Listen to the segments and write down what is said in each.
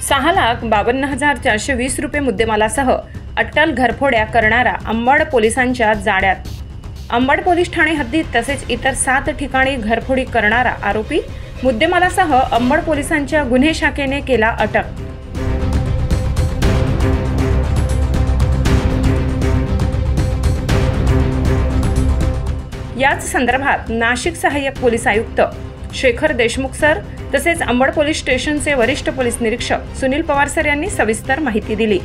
₹6,52,420 मुद्देमालासह अट्टल घरफोड्या करणारा अंबड पोलिसांच्या जाळ्यात। अंबड पोलीस ठाणे हद्दीत तसेच इतर 7 ठिकाणी घरफोडी करणारा आरोपी मुद्देमालासह अंबड पोलिसांच्या गुन्हे शाखेने केला अटक। याच संदर्भात नाशिक सहाय्यक पोलीस आयुक्त शेखर देशमुख सर तसेच अंबड पोलीस स्टेशनचे वरिष्ठ पोलीस निरीक्षक सुनील पवार सर यांनी सविस्तर माहिती दिली।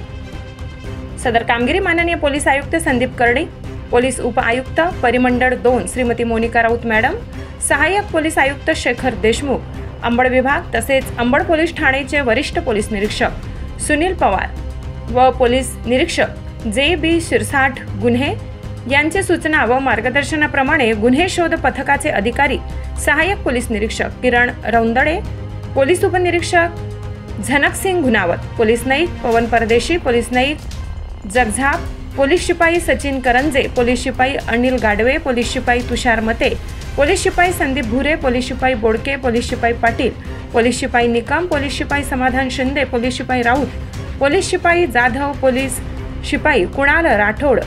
सदर कामगिरी माननीय पोलीस आयुक्त संदीप कर्डी, पोलीस उप आयुक्त परिमंडळ 2 श्रीमती मोनिका राऊत मॅडम, सहाय्यक पोलीस आयुक्त शेखर देशमुख, अंबड विभाग तसेच अंबड पोलीस ठाणेचे वरिष्ठ पोलीस निरीक्षक सुनील पवार व पोलीस निरीक्षक JB शिरसाठ गुन्हे यांचे सूचना व मार्गदर्शनाप्रमाणे गुन्हे शोध पथकाचे अधिकारी सहाय्यक पोलीस निरीक्षक किरण रौंदडे, पोलीस उपनिरीक्षक झनकसिंग गुनावत, पोलीस नाईक पवन परदेशी, पोलीस नाईक जगझाप, पोलीस शिपाई सचिन करंजे, पोलीस शिपाई अनिल गाडवे, पोलीस शिपाई तुषार मते, पोलीस शिपाई संदीप भुरे, पोलीस शिपाई बोडके, पोलीस शिपाई पाटील, पोलीस शिपाई निकम, पोलीस शिपाई समाधान शिंदे, पोलीस शिपाई राऊत, पोलीस शिपाई जाधव, पोलीस शिपाई कुणाल राठोड,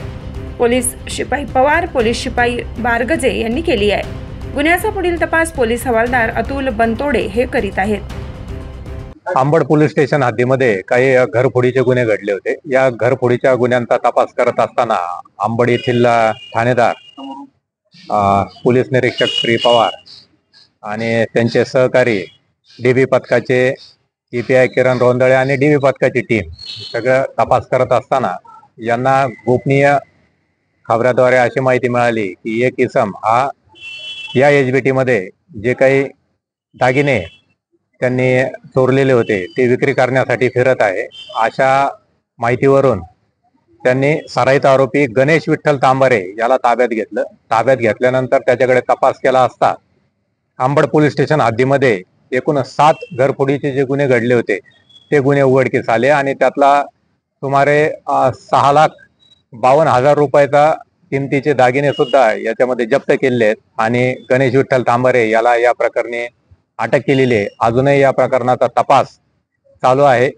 पोलीस शिपाई पवार, पोलीस शिपाई बारगजे यांनी केली आहे। गुन्ह्याचा पुढील तपास पोलीस हवालदार अतुल बनतोडे हे करीत आहेत। अंबड पोलीस स्टेशन हद्दीमध्ये काही घरफोडीचे गुन्हे घडले होते। या घरफोडीच्या गुन्ह्यांचा तपास करत असताना अंबड येथील ठाणेदार पोलीस निरीक्षक श्री पवार आणि त्यांचे सहकारी DB पथकाचे EPI किरण रोंदळे आणि DB पथकाची टीम सगळं तपास करत असताना यांना गोपनीय खबराद्वारे अशी माहिती मिळाली की एक इसम हा या HBT मध्ये जे काही दागिने त्यांनी चोरलेले होते ते विक्री करण्यासाठी फिरत आहे। अशा माहितीवरून त्यांनी सराईत आरोपी गणेश विठ्ठल तांबारे याला ताब्यात घेतलं। ताब्यात घेतल्यानंतर त्याच्याकडे तपास केला असता अंबड पोलीस स्टेशन हद्दीमध्ये एकूण 7 घरफोडीचे जे गुन्हे घडले होते ते गुन्हे उघडकीस आले आणि त्यातला सुमारे 6,52,000 रुपयाचा किमतीचे दागिने सुद्धा याच्यामध्ये जप्त केले आहेत आणि गणेश विठ्ठल तांबारे याला या प्रकरणी अटक केलेली आहे। अजूनही या प्रकरणाचा तपास चालू आहे।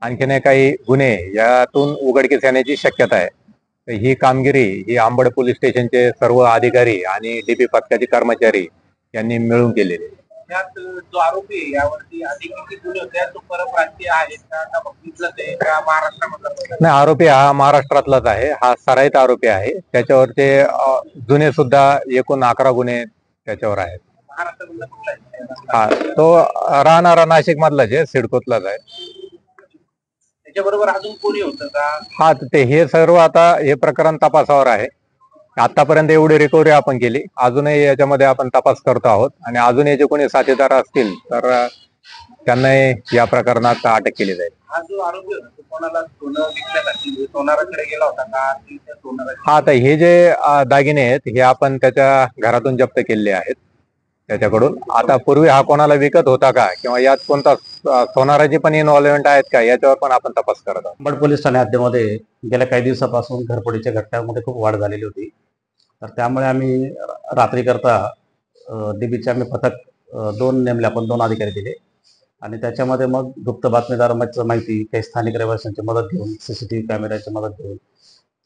आणखीन काही गुन्हे यातून उघडकीस येण्याची शक्यता आहे। ही कामगिरी ही अंबड पोलीस स्टेशनचे सर्व अधिकारी आणि DB पथकाचे कर्मचारी यांनी मिळून केलेली आहे। त्यात जो आरोपी आहे यावरती अधिक किती गुन्हे होते तो परप्रांतीय आहे का बघितलं ते का महाराष्ट्रामधला? नाही, आरोपी हा महाराष्ट्रातलाच आहे। हा सराईत आरोपी आहे। त्याच्यावरचे जुने सुद्धा एकूण 11 गुन्हे त्याच्यावर आहेत। हा, तो राहणारा नाशिक मधलाच आहे, सिडकोतलाच आहे। त्याच्याबरोबर अजून कोणी होतं का? हा, ते हे सर्व आता हे प्रकरण तपासावर आहे। आतापर्यंत एवढी रिकव्हरी आपण केली, अजूनही याच्यामध्ये आपण तपास करतो आहोत आणि अजून याचे कोणी साथीदार असतील तर त्यांनाही या प्रकरणात अटक केली जाईल। हा जो आरोपी होता तो कोणाला सोनं विकण्यासाठी सोनाराकडे गेला होता का? हा, आता हे जे दागिने आहेत हे आपण त्याच्या घरातून जप्त केलेले आहेत त्याच्याकडून। आता पूर्वी हा कोणाला विकत होता का किंवा यात कोणता सोनाराची पण इन्व्हॉल्वमेंट आहेत का याच्यावर पण आपण तपास करत आहोत। अंबड पोलीस ठाणे हद्दीमध्ये गेल्या काही दिवसापासून घरफोडीच्या घटनांमध्ये खूप वाढ झालेली होती। तर त्यामुळे आम्ही रात्री करता DBचे आम्ही पथक 2 नेमले, आपण 2 अधिकारी दिले आणि त्याच्यामध्ये मग गुप्त बातमीदार माहिती, काही स्थानिक रहिवाशांची मदत घेऊन, CCTV कॅमेऱ्याची मदत घेऊन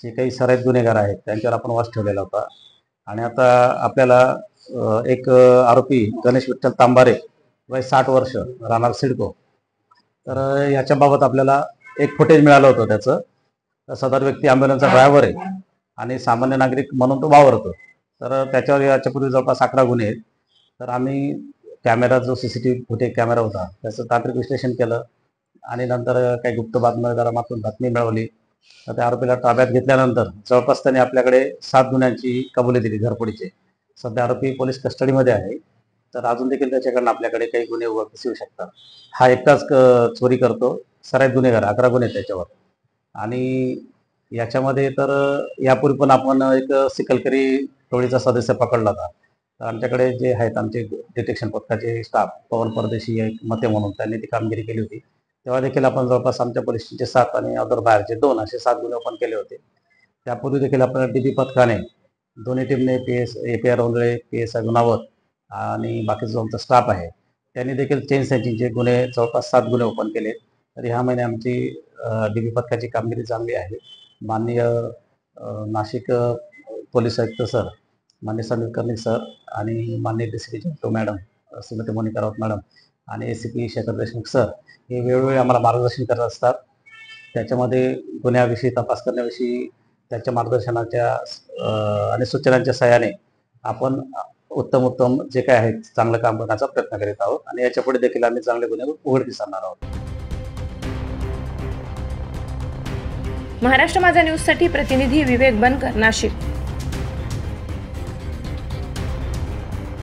जे काही सराईत गुन्हेगार आहेत त्यांच्यावर आपण वास ठेवलेला होता। आणि आता आपल्याला एक आरोपी गणेश विठ्ठल तांबारे वय 60 वर्ष राहणार सिडको, तर याच्याबाबत आपल्याला एक फुटेज मिळालं होतं त्याचं। सदर व्यक्ती ॲम्ब्युलन्सचा ड्रायव्हर आहे आणि सामान्य नागरिक म्हणून तो वावरतो। तर त्याच्यावर याच्यापूर्वी जवळपास 11 गुन्हे आहेत। तर आम्ही कॅमेरा जो CCTV फुटेज कॅमेरा होता त्याचं तांत्रिक विश्लेषण केलं आणि नंतर काही गुप्त बातमीदारामार्फत बातमी मिळवली। तर त्या आरोपीला ताब्यात घेतल्यानंतर जवळपास त्यांनी आपल्याकडे 7 गुन्ह्यांची कबुली दिली घरफोडीचे। सध्या आरोपी पोलीस कस्टडीमध्ये आहे। तर अजून देखील त्याच्याकडनं आपल्याकडे काही गुन्हे उघडकीस येऊ शकतात। हा एकटाच चोरी करतो, सराईत गुन्हेगार 11 गुन्हे त्याच्यावर। आणि याच्यामध्ये तर यापूर्वी पण आपण एक सिकलकरी टोळीचा सदस्य पकडला होता। तर आमच्याकडे जे आहेत आमचे डिटेक्शन पथकाचे स्टाफ, पवन परदेशी एक मते म्हणून त्यांनी ती कामगिरी केली होती। तेव्हा देखील आपण जवळपास आमच्या पोलीस स्टेशनचे 7 आणि अदर बाहेरचे 2 असे 7 गुन्हे ओपन केले होते. त्यापूर्वी देखील आपल्याला DB पथकाने दोन्ही टीमने API रोंदळे, PSI गुणावत आणि बाकीचा जो आमचा स्टाफ आहे त्यांनी देखील चेन स्नॅचिंगचे गुन्हे जवळपास 7 गुन्हे ओपन केले. तर ह्या महिने आमची DB पथकाची कामगिरी चांगली आहे. माननीय नाशिक पोलीस आयुक्त सर, माननीय समीर कर्णिक सर आणि माननीय DCP Janto madam, Shrimati Monika Raut madam आणि ACP शेखर देशमुख सर हे वेळोवेळी आम्हाला मार्गदर्शन करत असतात. त्याच्यामध्ये गुन्ह्याविषयी तपास करण्याविषयी त्यांच्या मार्गदर्शनाच्या आणि सूचनांच्या सहाय्याने आपण उत्तम जे काय आहे चांगलं काम करण्याचा प्रयत्न करीत आहोत आणि याच्यापुढे देखील आम्ही चांगले गुन्हे उघडकीस आणणार आहोत. महाराष्ट्र माझा न्यूजसाठी प्रतिनिधी विवेक बनकर, नाशिक.